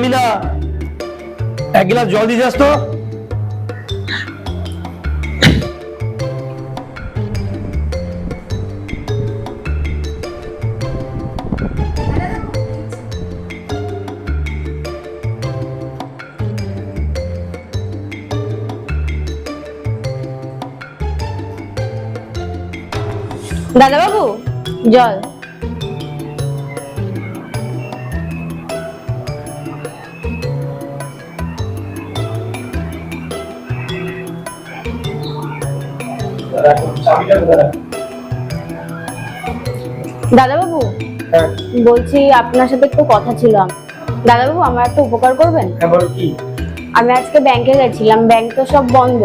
মিনা, এক গ্লাস জল দিয়ে যাস তো। দাদা বাবু, জল। দাদা বাবু, বলছি আপনার সাথে একটু কথা ছিল। দাদা বাবু, আমার একটা উপকার করবেন? আমি আজকে ব্যাংকে গেছিলাম, ব্যাংক তো সব বন্ধ।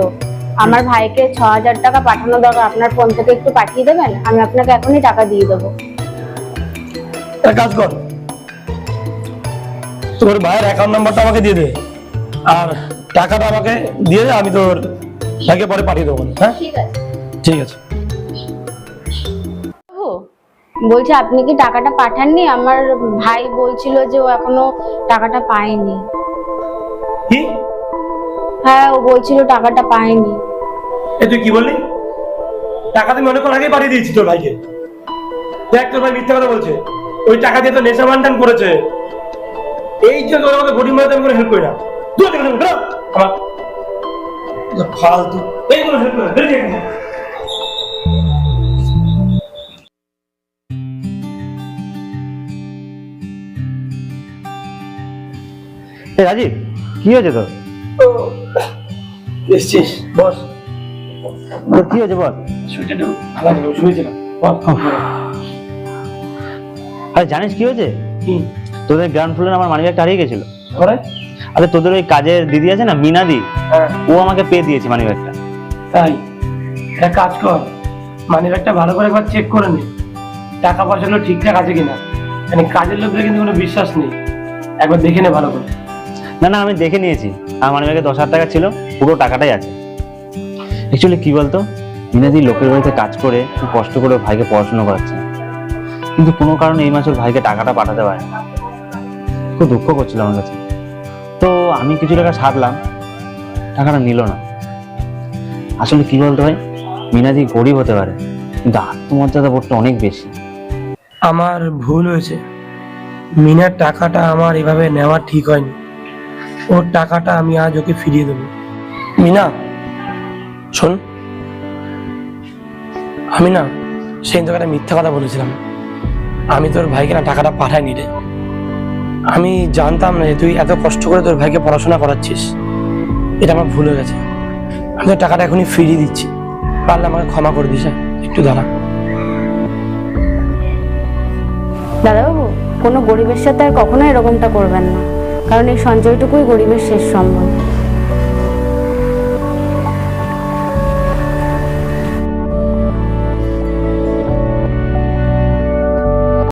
আমার ভাইকে ৬,০০০ টাকা পাঠানো দরকার, আপনার ফোন থেকে একটু পাঠিয়ে দেবেন? আমি আপনাকে এখনই টাকা দিয়ে দেবো। এক কাজ কর, তোর ভাইয়ের অ্যাকাউন্ট নাম্বারটা আমাকে দিয়ে দে, আর টাকাটা আমাকে দিয়ে দে, আমি তোর ভাইকে পরে পাঠিয়ে দেবো। হ্যাঁ, ঠিক আছে। ঠিক আছে। বলছি, আপনি কি টাকাটা পাঠাননি? আমার ভাই বলছিল যে ও এখনো টাকাটা পায়নি। কি? হ্যাঁ, ও বলছিল টাকাটা পায়নি। তুই কি বললি? টাকা তুমি অনেকক্ষণ আগেই পাঠিয়ে দিয়েছি তোর ভাইকে। দেখ, তোর ভাই মিথ্যা কথা বলছে। ওই টাকা দিয়ে তো নেশা মানটান করেছে। এই যে তোর আমাকে গরিব মানুষ, আমি কোনো হেল্প করি না। আমার ফালতু এই কোনো হেল্প করে না। রাজীব, কি হয়েছে তোর? এসছিস, বস। তোর কি হয়েছে বল? শুয়েছিলাম। আরে জানিস কি হয়েছে? তোদের গ্রাউন্ড ফ্লোরে আমার মানিব্যাগটা হারিয়ে গেছিল। আরে তোদের ওই কাজের দিদি আছে না, মিনাদি, ও আমাকে পেয়ে দিয়েছে মানিব্যাগটা। তাই একটা কাজ কর, মানিব্যাগটা ভালো করে একবার চেক করে নে, টাকা পয়সাগুলো ঠিকঠাক আছে কিনা। মানে কাজের লোকদের কিন্তু কোনো বিশ্বাস নেই, একবার দেখে নে ভালো করে। না না, আমি দেখে নিয়েছি। আমার মানিব্যাগে 10,000 টাকা ছিল, পুরো টাকাটাই আছে। অ্যাকচুয়ালি কি বলতো, মিনাদি লোকের বাড়িতে কাজ করে খুব কষ্ট করে ভাইকে পড়াশোনা করাচ্ছে, কিন্তু কোনো কারণে এই মাসে ভাইকে টাকাটা পাঠাতে পারে না। খুব দুঃখ করছিল আমার কাছে। তো আমি কিছু টাকা সারলাম, টাকাটা নিল না। আসলে কি বলতো ভাই, মিনাদি গরিব হতে পারে, কিন্তু আত্মমর্যাদা বোধটা অনেক বেশি। আমার ভুল হয়েছে, মিনার টাকাটা আমার এভাবে নেওয়া ঠিক হয়নি। ওর টাকাটা আমি আজ ওকে ফিরিয়ে দেবো। মিনা শোন, আমি না সেই তোকে একটা মিথ্যা কথা বলেছিলাম। আমি তোর ভাইকে না টাকাটা পাঠাইনি রে। আমি জানতাম না যে তুই এত কষ্ট করে তোর ভাইকে পড়াশোনা করাচ্ছিস। এটা আমার ভুল হয়ে গেছে। আমি তোর টাকাটা এখনই ফিরিয়ে দিচ্ছি, পারলে আমাকে ক্ষমা করে দিস। একটু দাঁড়া। দাদাবাবু, কোনো গরিবের সাথে আর কখনো এরকমটা করবেন না, কারণ এই সঞ্চয়টুকুই গরিবের শেষ সম্বল।